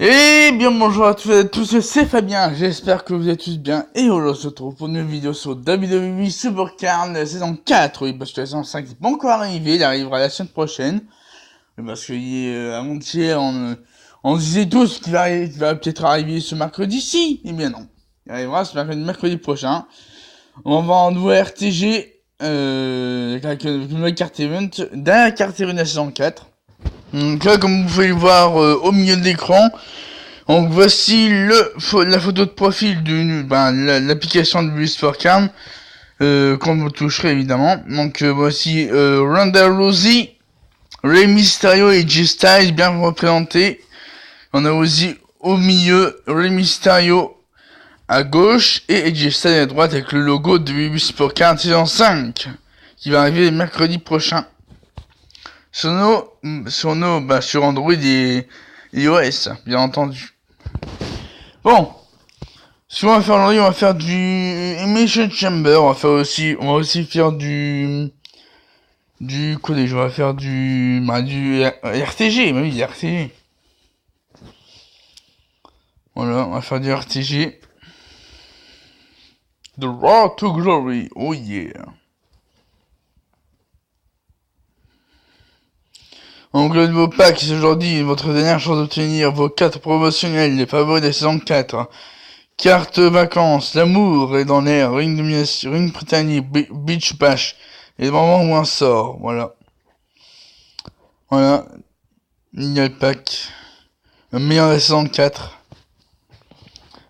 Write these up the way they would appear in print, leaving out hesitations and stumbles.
Et bien bonjour à tous et à tous, c'est Fabien, j'espère que vous êtes tous bien, et aujourd'hui on se retrouve pour une nouvelle vidéo sur WWE Supercard saison 4, oui, parce que la saison 5 n'est pas encore arrivé, il arrivera la semaine prochaine, parce que avant-hier, on disait tous qu'il va peut-être arriver ce mercredi-ci, et bien non, il arrivera ce mercredi prochain, on va avoir un nouveau RTG, avec une nouvelle carte event, dernière carte event de la saison 4, donc là comme vous pouvez le voir au milieu de l'écran, donc voici la photo de profil de l'application de Wii Sportcard, qu'on vous toucherait évidemment. Donc voici Ronda Rousey, Rey Mysterio et J Styles bien représentés. On a aussi au milieu Rey Mysterio à gauche et AJ Styles à droite avec le logo de Wii Sportcard saison 5 qui va arriver mercredi prochain sur Android et iOS bien entendu. Bon, ce qu'on va faire aujourd'hui, on va faire du Emission Chamber, on va aussi faire du quoi déjà, on va faire du RTG, bah oui, RTG. Voilà, on va faire du RTG. The Road to Glory, oh yeah. Donc le nouveau pack, c'est aujourd'hui votre dernière chance d'obtenir vos cartes promotionnelles, les favoris de la saison 4. Carte vacances, l'amour est dans l'air, Ring Domination, Ring Britannique, Beach Bash, et le moment où un sort, voilà. Voilà, il y a le pack, le meilleur de la saison 4.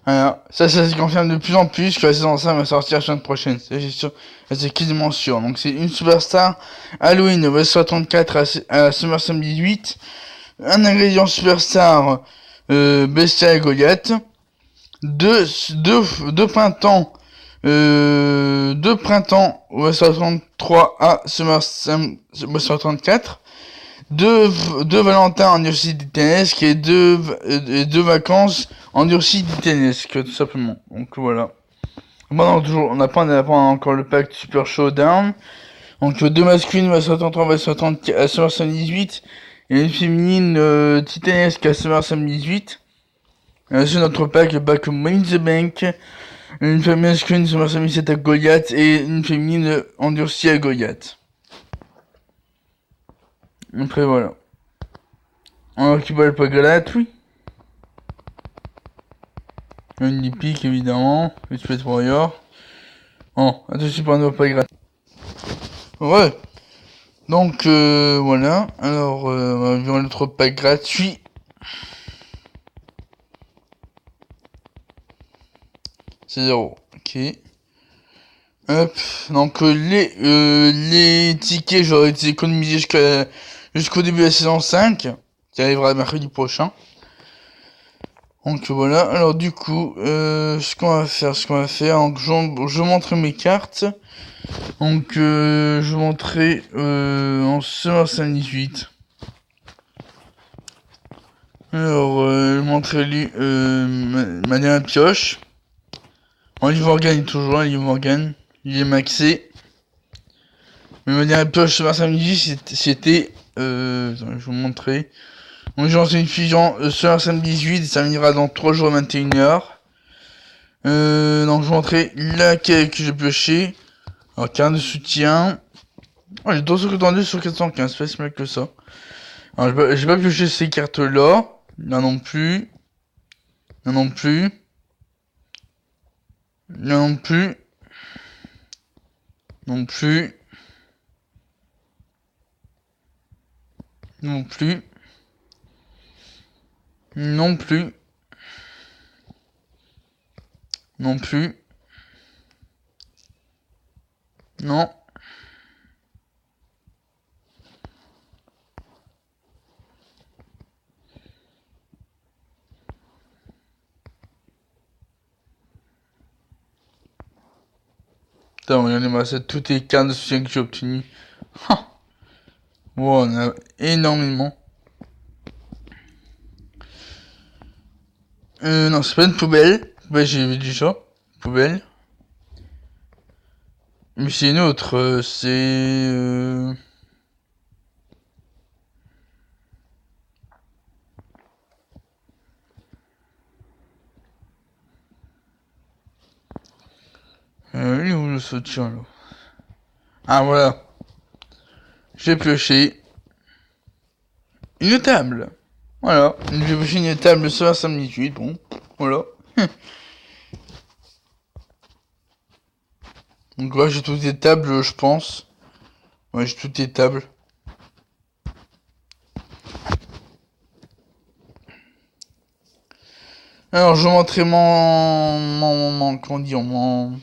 Voilà, ça se confirme de plus en plus que la saison 5 va sortir la semaine prochaine, c'est quasiment sûr. Donc c'est une superstar, Halloween, West 34 à SummerSlam 18, un ingrédient superstar, Bestia et Goliath, deux printemps, West 33 à SummerSlam West 34, deux Valentin en ursie d'Itanesque et deux vacances en ursie d'Itanesque, tout simplement. Donc voilà. Bon, on n'a pas encore le pack Super Showdown. Donc deux masculines à 63 à 78 et une féminine Titanesque à SummerSlam 18. C'est notre pack, le pack Money in the Bank. Une féminine masculine SummerSlam 17 à Goliath et une féminine endurcie à Goliath. Après voilà. On récupère pas gratuit. Une pique évidemment. Ultimate Warrior. Oh, attention pour un pas gratuit. Ouais. Donc voilà. Alors on va voir l'autre pack gratuit. C'est 0. Ok. Hop. Donc les tickets j'aurais été économisés jusqu'au début de la saison 5. Qui arrivera mercredi prochain. Donc voilà, alors du coup, ce qu'on va faire, donc je vais montrer mes cartes. Donc je vais montrer en SummerSlam 18. Alors je vais montrer lui ma dernière pioche. Liv Morgan est toujours là, Liv Morgan. Il est maxé. Mais ma dernière pioche SummerSlam 18 c'était je vais vous montrer. Donc j'ai lancé une fusion SummerSlam 18 et ça ira dans 3 jours à 21h. Donc je vais montrer laquelle que j'ai pioché. Alors carte de soutien. Oh, j'ai 252 sur 415, c'est pas si mal que ça. Alors j'ai pas pioché ces cartes là. Là non plus. Là non plus. Là non plus. Non plus. Non plus. Non plus. Non plus. Non. Putain, regardez-moi ça, toutes les cartes de soutien que j'ai obtenues. Bon, on a énormément. Non, c'est pas une poubelle. Ouais, j'ai dit ça. Poubelle. Mais c'est une autre, c'est... le soutien là. Ah voilà. J'ai pioché une table. Voilà. J'ai pioché une table sur la similitude. Bon, voilà. Donc ouais, j'ai toutes les tables, je pense. Ouais, j'ai toutes les tables. Alors, je vais montrer comment dire, mon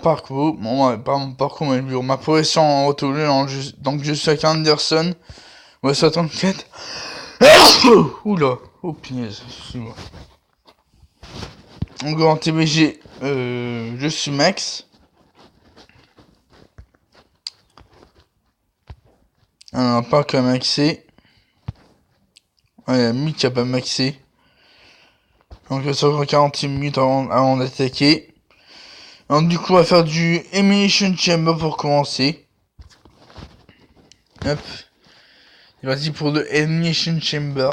parcours, pas mon parcours, mais ma progression en autolune. Donc, je suis avec Anderson, ouais, 64. Oula, oh punaise, excuse-moi. Donc, en TBG, je suis Max. Alors, pas qu'à maxer. Ouais, Mick a pas maxé. Donc, ça va 40 minutes avant d'attaquer. Donc, du coup, on va faire du Elimination Chamber pour commencer. Hop. C'est parti pour le Elimination Chamber.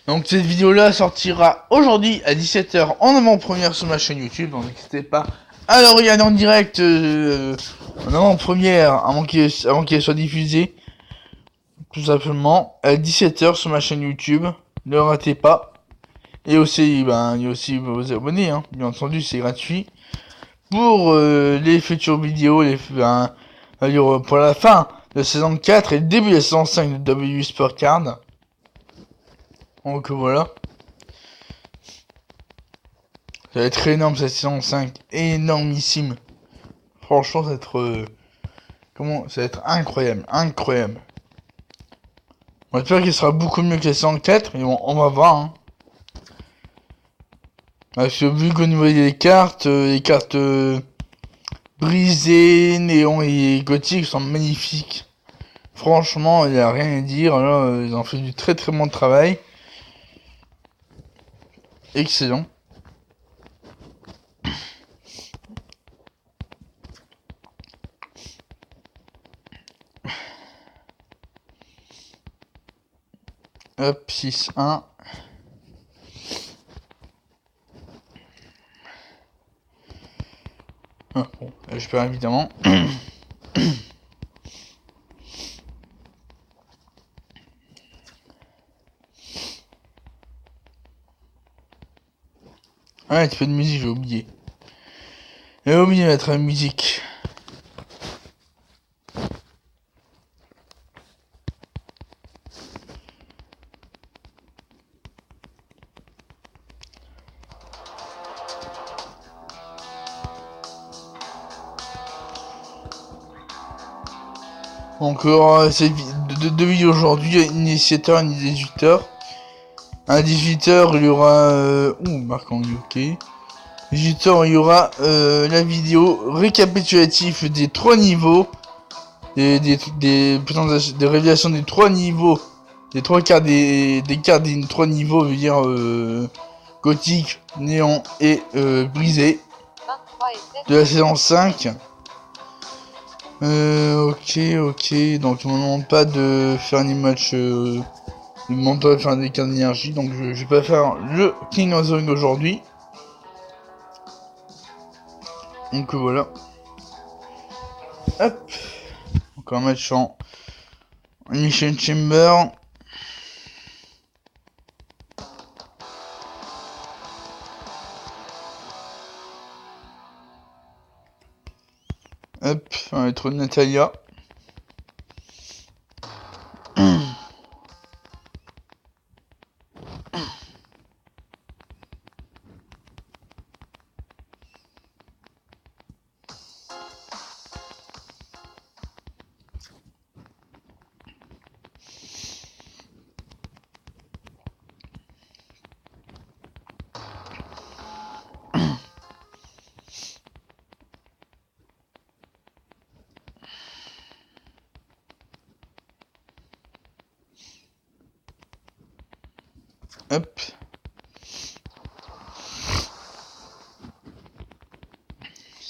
Donc cette vidéo là sortira aujourd'hui à 17h en avant-première sur ma chaîne YouTube, donc n'hésitez pas à la regarder en direct en avant-première avant qu'elle soit diffusée, tout simplement à 17h sur ma chaîne YouTube, ne ratez pas. Et aussi, il y a aussi vos abonnés, hein. Bien entendu c'est gratuit. Pour les futures vidéos, pour la fin de saison 4 et le début de la saison 5 de WWE Sport Card. Donc voilà. Ça va être énorme cette saison 5, énormissime. Franchement, ça va être... ça va être incroyable, incroyable. J'espère qu'il sera beaucoup mieux que la saison 4, et on va voir. Hein. Parce que vu qu'au niveau des cartes, les cartes brisées, néon et gothiques sont magnifiques. Franchement, il n'y a rien à dire. Là, ils ont fait du très très bon travail. Excellent. Hop, 6-1. Ah, bon, je perds évidemment. Ouais, un petit peu de musique, j'ai oublié. J'ai oublié de mettre la musique. Donc, c'est deux vidéos aujourd'hui, une 17h, une 18h. À 18h, il y aura... Marc Anglais, ok. 18h, il y aura la vidéo récapitulative des 3 niveaux. Des révélations des 3 niveaux. Des 3 cartes des cartes des 3 niveaux, veut dire gothique, néon et brisé. De la saison 5. Ok. Donc, on ne demande pas de faire une match... il me demande pas de faire des cartes d'énergie. Donc, je vais pas faire le King of the Ring aujourd'hui. Donc, voilà. Hop. Encore un match en Mission Chamber. Hop. On va être Natalia. Hop.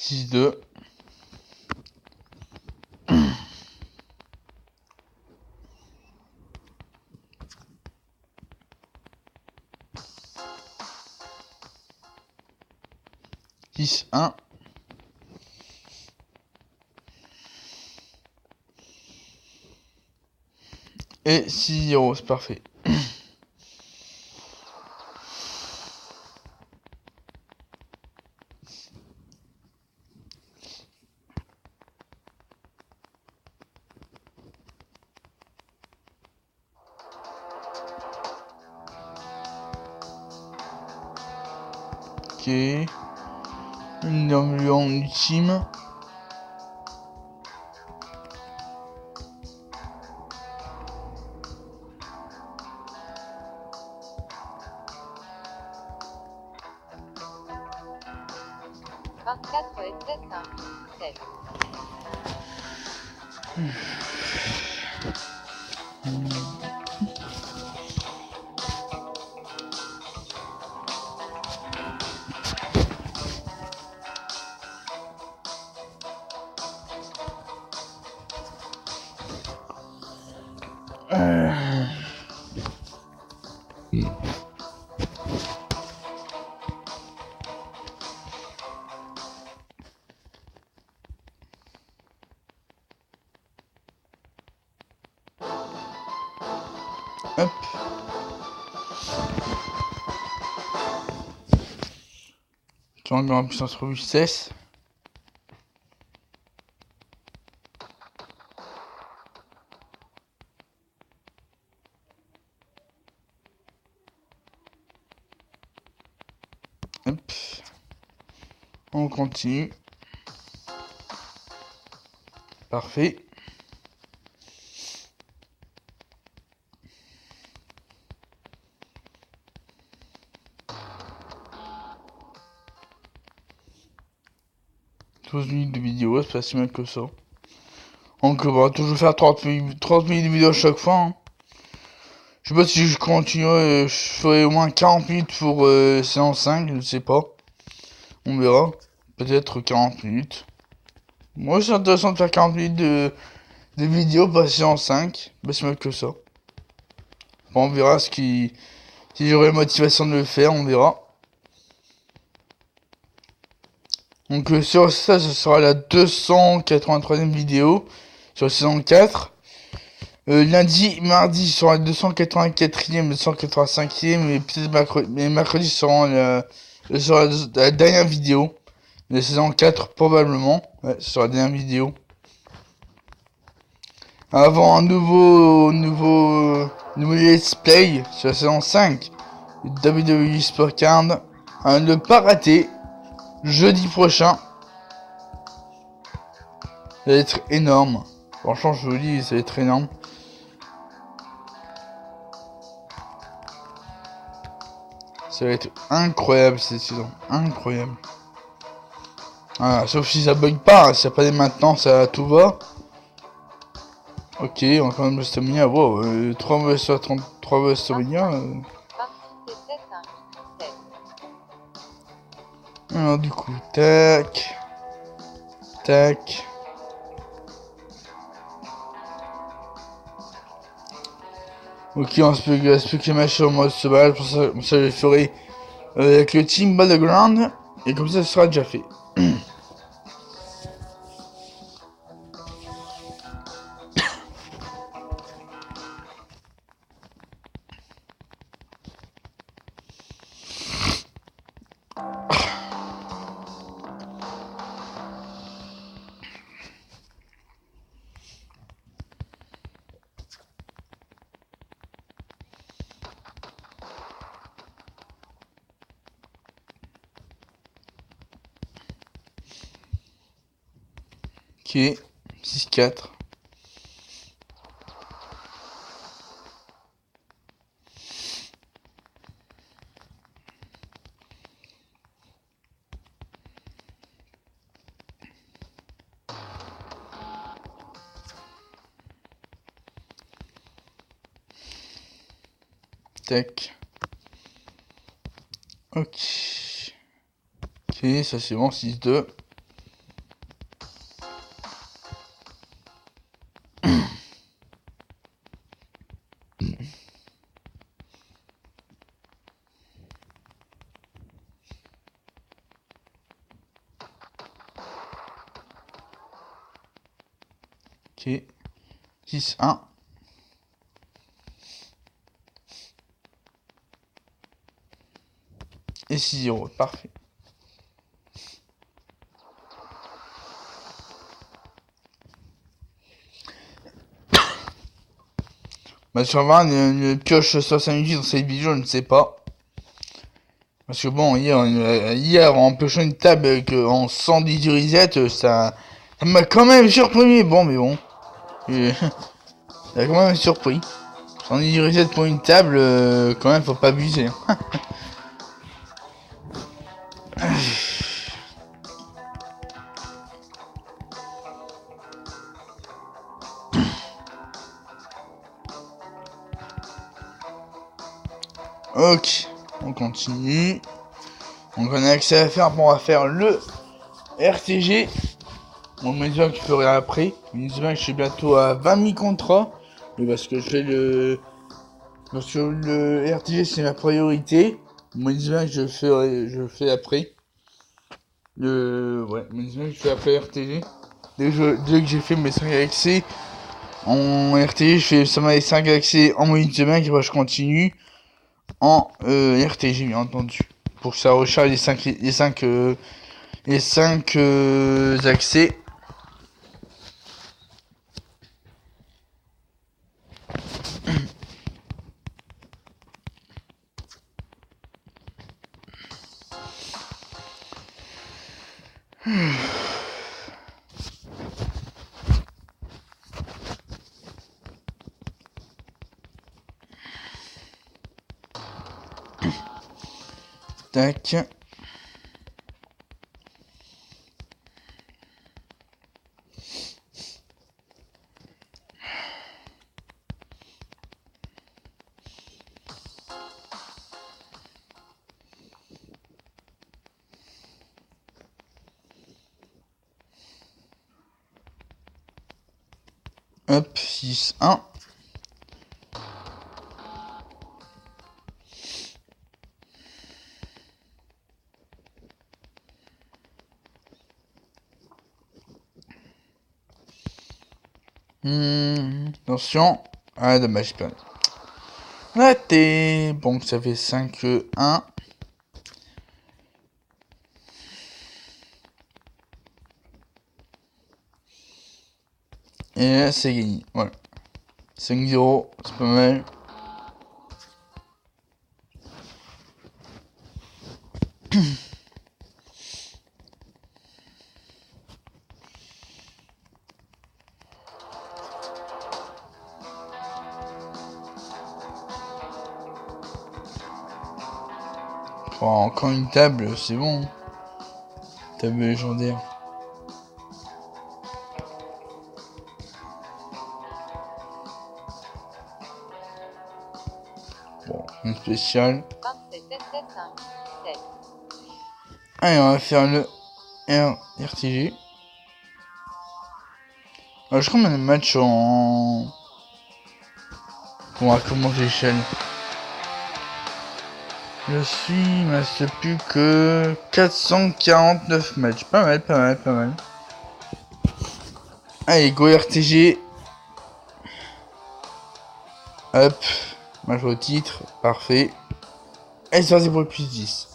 6-2. Six, 1. Et 6-0, c'est parfait. Ok. Une ambiance ultime. Hop. Triangle en puissance robustesse. Hop. On continue. Parfait. « 12 minutes de vidéo, c'est pas si mal que ça. Donc on va toujours faire 30 minutes de vidéo à chaque fois. Hein. Je sais pas si je continue, je ferai au moins 40 minutes pour séance 5, je ne sais pas. On verra. Peut-être 40 minutes. Moi c'est intéressant de faire 40 minutes de vidéo par séance 5. Bah c'est mieux que ça. Bon, on verra si j'aurai la motivation de le faire, on verra. Donc sur ça, ce sera la 283e vidéo sur la saison 4. Lundi, mardi sera la 284e, 285e et peut-être mercredi sera la dernière vidéo de la saison 4 probablement. Ouais, ce sera la dernière vidéo. Avant un nouveau let's play sur la saison 5 de WWE Sport Card à ne pas rater jeudi prochain. Ça va être énorme. Franchement, je vous le dis, ça va être énorme. Ça va être incroyable cette saison. Incroyable. Ah, sauf si ça bug pas, s'il n'y a pas des maintenances, ça tout va. Ok, on a quand même le stamina. Wow, 3 vs 33 vs stamina. Alors du coup, tac. Tac. Ok, on se peut que les matchs en mode se battre. Pour ça, je le ferai avec le team Battleground. Et comme ça, ce sera déjà fait. Ok, 6-4. Tac. Ok. Ok, ça c'est bon, 6-2. Ok. 6-1. Et 6-0, parfait. Bah sur 20, une pioche 68 dans cette vidéo, je ne sais pas. Parce que bon, hier en piochant une table avec, en 118 resets, ça m'a quand même surpris. Bon, mais bon. Ça m'a quand même surpris. 118 resets pour une table, quand même, faut pas abuser. Hein. Ok, on continue. Donc on a accès à faire, bon, on va faire le RTG. Bon, mais déjà que je ferai après. Une semaine, je suis bientôt à 20 000 contrats. Mais parce que je fais le... Parce que le RTG c'est ma priorité. Mon que je fais après. Ouais, mon je fais après RTG. Dès que j'ai fait mes 5 accès en RTG, je fais ça m'a les 5 accès en moyenne semaine, et je continue en RTG bien entendu. Pour que ça recharge les 5 accès. Tac. Hop, 6-1. Attention. Ah, dommage, pas. Raté. Bon, ça fait 5-1. Et là, c'est gagné. Voilà. 5-0, c'est pas mal. Oh, encore une table, c'est bon. Table légendaire. Bon, une spéciale. Allez, on va faire le RTG. Alors, je crois qu'on a le match en... On va commencer l'échelle. Je suis, il me reste plus que 449 matchs. Pas mal, pas mal, pas mal. Allez, go RTG. Hop. Match au titre. Parfait. Et c'est parti pour le plus 10.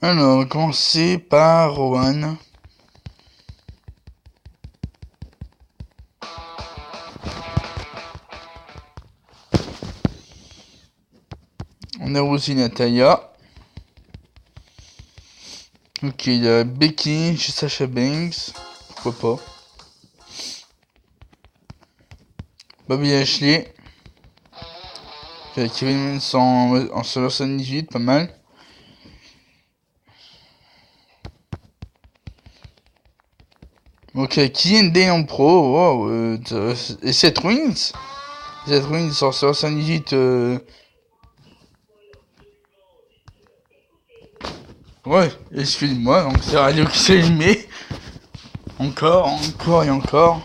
Alors, on va commencer par Rowan. On a aussi Natalia. Ok, il y a Becky chez Sasha Banks. Pourquoi pas. Bobby Ashley. Kevin Owens en solo 78, pas mal. Ok, Killian Day en pro. Wow, et Seth Rollins. Seth Rollins en solo 78. Ouais, excusez-moi, donc c'est Radio qui s'est allumé. Encore et encore.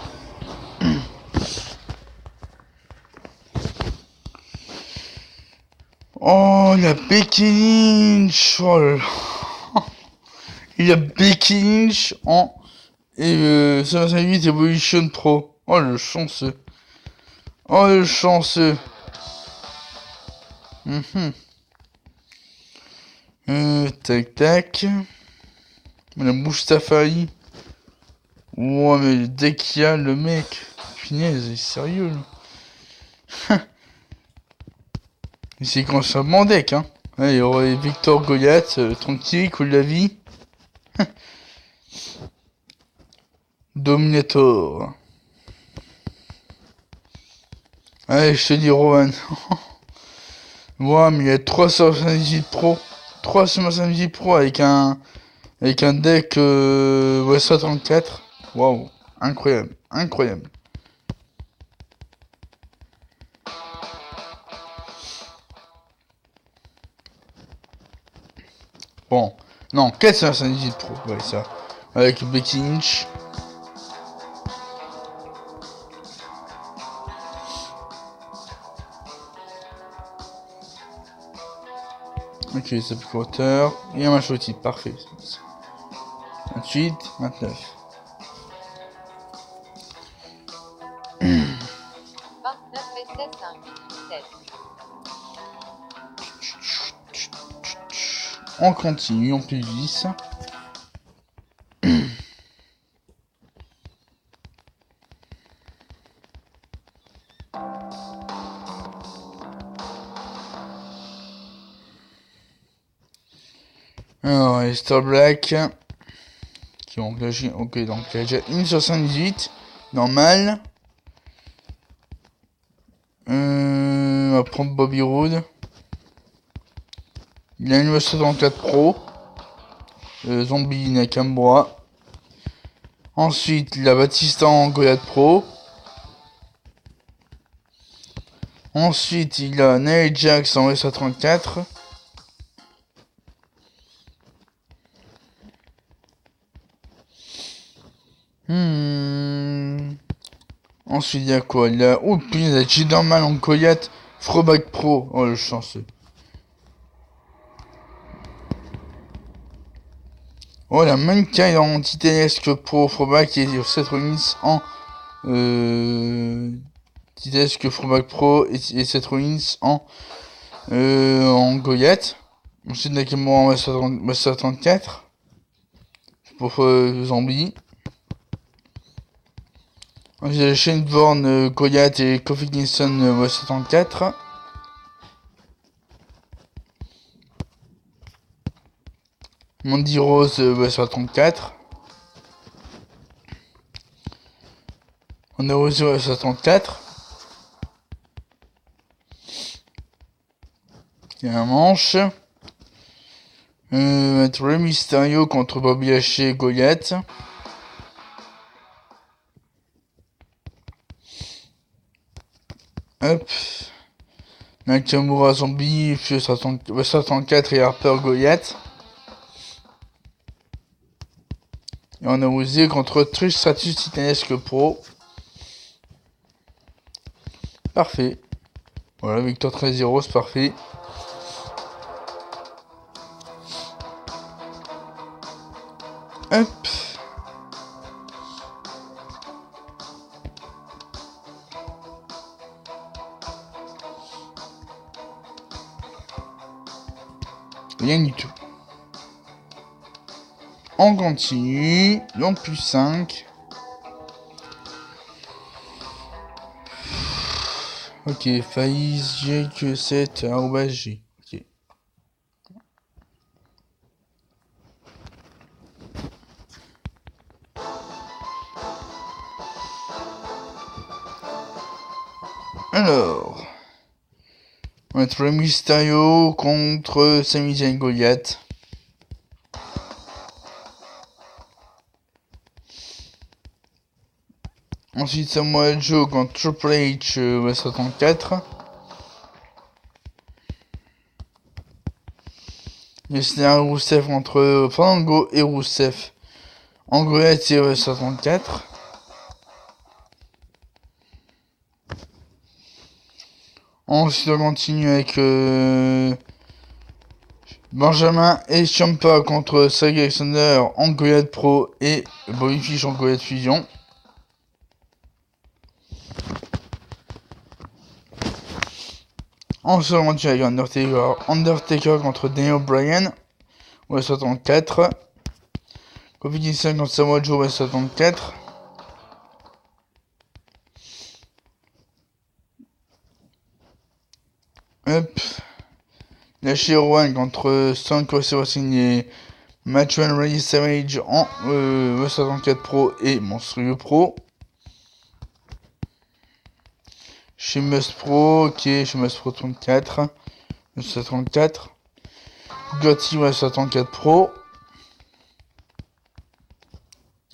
Oh, la Becky Lynch. Oh là là. Il y a Becky Lynch en 508 Evolution Pro. Oh le chanceux. Oh le chanceux. Tac tac. La Mustafari. Oh mais le deck qu'il y a, le mec. Punaise, il est sérieux là. C'est quand ça mon deck hein. Ouais, il y aurait Victor Goliath, tranquille, cool la vie. Dominator. Allez, je te dis Rowan. Ouais, mais il y a 378 Pro. 378 Pro avec un deck ouais, 134. Waouh, incroyable, incroyable. Bon, non, 478 Pro, ouais, ça. Avec Becky Lynch. Ok, ça plus hauteur. Et un match au type, parfait. 28, 29. 29 essais 5, 7. On continue, on plus 10. Alors, les Star Black qui ont engagé. Ok, donc il y a déjà une 78, normal. On va prendre Bobby Roode. Il a une 74 Pro. Zombie Nakamura. Ensuite, la Batista en Goliath Pro. Ensuite, il a Nia Jax en S34. Ensuite, il y a quoi? Il a... Oh putain, il a Jiderman en Goliath Throwback Pro. Oh le chanceux. Oh la Mankind en Titanesque Pro Throwback et Seth Rollins en Titanesque Throwback Pro et Seth Rollins en Goliath. Ensuite Nakamura en S34 pour Zombie. Ensuite il y a Shane Bourne Goliath et Kofi Kingston S34. Mandy Rose S34. On a osé S34. Il y a un manche. Mettre Rey Mysterio contre Bobby Lashley et Goliath. Hop. Nakamura Zombie, Fio 64 et Harper Goliath. Et on a osé contre Trish Stratus Titanesque Pro. Parfait. Voilà, victoire 13-0, c'est parfait. Hop. Rien du tout. On continue. Donc plus 5. Ok, Faiz G7 G. Ok. Alors. On va être Mysterio contre Sami Zayn Goliath. Ensuite Samoa Joe contre Triple H S34. Lesnar Rousseff contre Fandango et Rousseff en Goliath et S34. Ensuite on continue avec Benjamin et Ciampa contre Cedric Alexander en Goliath Pro et Bobby Fish en Goliath Fusion. En second avec Undertaker contre Daniel Bryan, West 64. Kofi Kingston contre Samoa Joe, West 64. Hop. Lashley Rowan contre Stone Cold Steve et Matchman Randy Savage en West 64 Pro et Monstrueux Pro. Sheamus Pro, ok, Sheamus Pro 34, 34. Gotti West 64 Pro.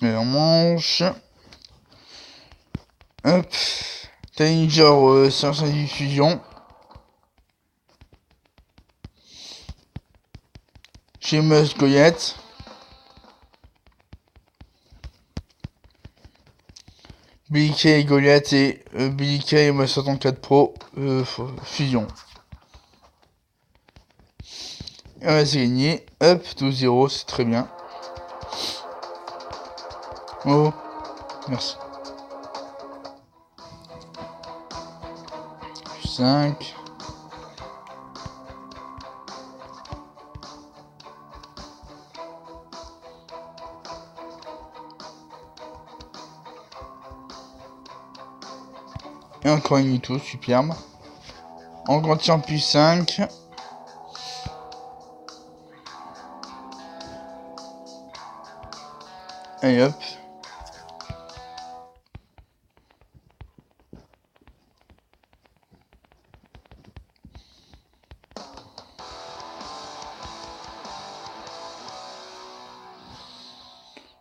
Et en manche. Hop. Tanger 500 diffusion. Sheamus Goliath. Billy Kay Goliath et Billy Kay West 64 Pro fusion. Et on va c'est gagné. Hop, 12-0, c'est très bien. Oh, merci. 5. Et encore un mytho, superbe. En continue en plus 5. Allez hop.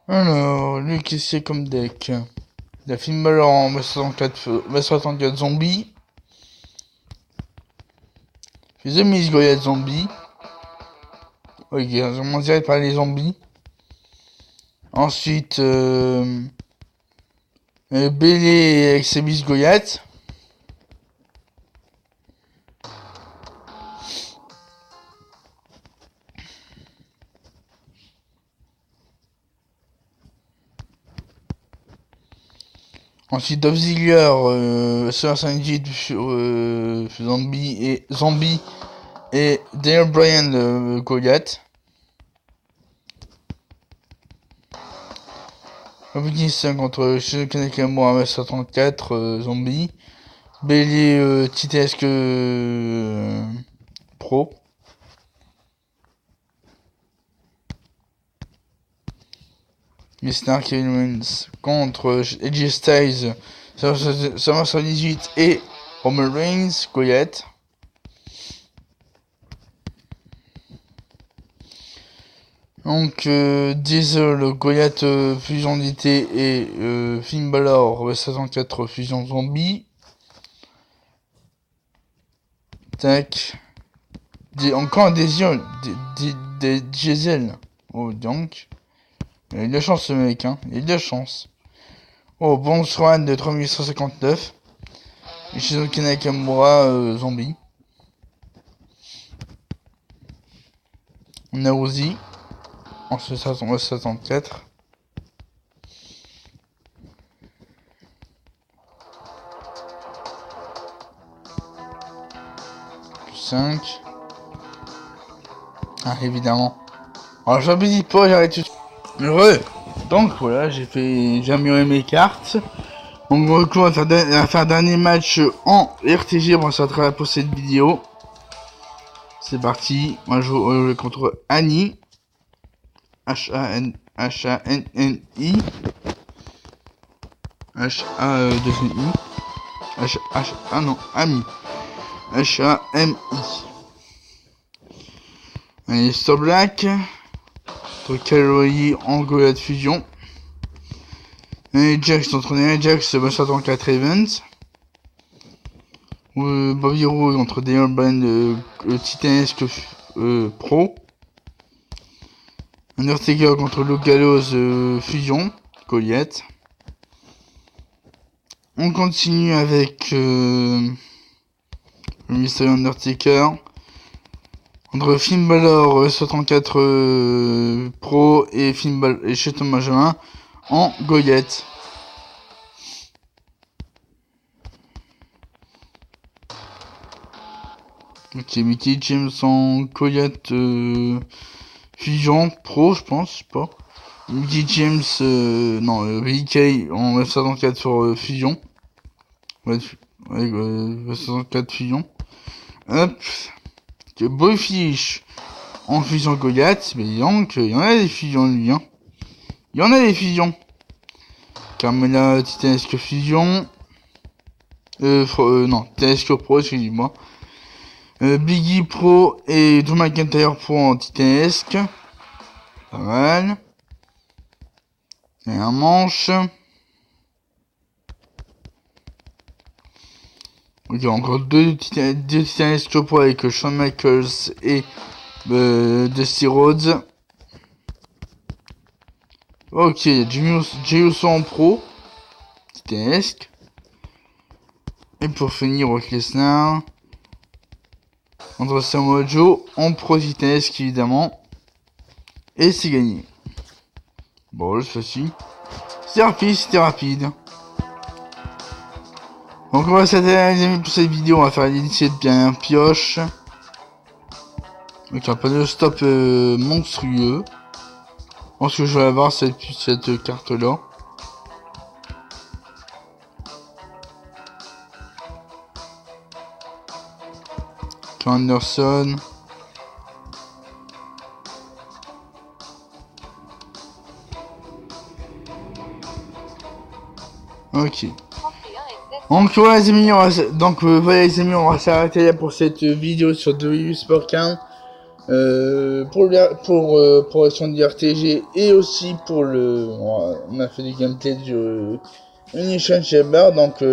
Alors, lui qu'est-ce que c'est comme deck? La Finn Balor en 64 Zombie. The Miz Goliath Zombie. Ok, on va direct par les zombies. Ensuite, Bayley avec ses Miz Goliath. Ensuite, Dolph Ziggler, Sanjit, Zombie et Daniel Bryan Goliath. Kofi Kingston contre Shinsuke Nakamura 134 Zombie. Bayley Titesque Pro. Mr. Kevin Owens contre AJ Styles 118 et Roman Reigns Goliath. Donc Diesel Goliath fusion d'été et Finn Balor 64 fusion zombie. Tac. Encore un Diesel. Des Diesel. Oh donc. Il a eu de la chance ce mec, hein. Il a eu de la chance. Oh, bon Swan de 3159. Et Shinsuke Nakamura zombie. On a Ozzy. En 64. Plus 5. Ah, évidemment. Alors, j'en pas, j'arrête tout de suite. Heureux. Donc, voilà, j'ai amélioré mes cartes. Donc, on va faire un dernier match en RTG pour s'attraper pour cette vidéo. C'est parti. Moi, je joue contre Annie. H-A-N-N-I. H-A-2-N-I. Ah non, Ami. H-A-M-I. Allez, Stop Black. Calorie en Goliath Fusion. Et Jax contre Jax 64 Events. Bobby Roode contre Daniel Bryan Titanesque Pro. Undertaker contre Luke Gallows Fusion Goliath. On continue avec le Mystery Undertaker Entre Finbalor 64 Pro et Cheton Benjamin en goyette. Ok, Mickey James en goyette Fusion Pro, je pense, je sais pas. Mickey James, non, BK en F64 sur Fusion. Ouais, 64 Fusion. Hop. Boyfish en fusion Goliath, mais donc il y en a des fusions lui, hein. Il y en a des fusions. Carmela Titanesque Fusion. Non, Titanesque Pro, excusez-moi. Biggie Pro et Drew McIntyre Pro en Titanesque. Pas mal. Et un manche. Ok, encore deux Titanesque Pro avec Shawn Michaels et Dusty Rhodes. Ok, Jey Uso en pro. Titanesque. Et pour finir, Brock Lesnar. Entre Samoa Joe en pro Titanesque évidemment. Et c'est gagné. Bon, c'est facile. C'était rapide. Donc on va s'atteler les amis pour cette vidéo. On va faire l'initié de bien pioche. Donc un panneau stop monstrueux. Je pense que je vais avoir cette carte là. Anderson. Ok. Donc voilà les amis, voilà les amis, on va s'arrêter là pour cette vidéo sur WWE Sport 15. Pour l'action du RTG et aussi pour on a fait du gameplay du Unition Chamber. Donc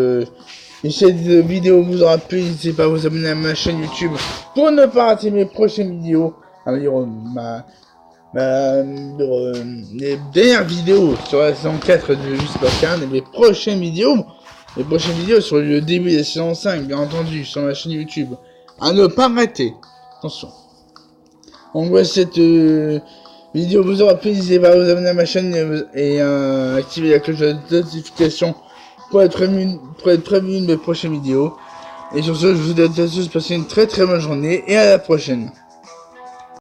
si cette vidéo vous aura plu, n'hésitez pas à vous abonner à ma chaîne YouTube pour ne pas rater mes prochaines vidéos. Les dernières vidéos sur la saison 4 de WWE Sport 15 et mes prochaines vidéos sur le début de la saison 5, bien entendu, sur ma chaîne YouTube. À ne pas rater. Attention. Donc voilà, cette vidéo vous aura plu, n'hésitez pas à vous abonner à ma chaîne et activer la cloche de notification pour être prévenu de mes prochaines vidéos. Et sur ce, je vous souhaite à tous de passer une très très bonne journée et à la prochaine.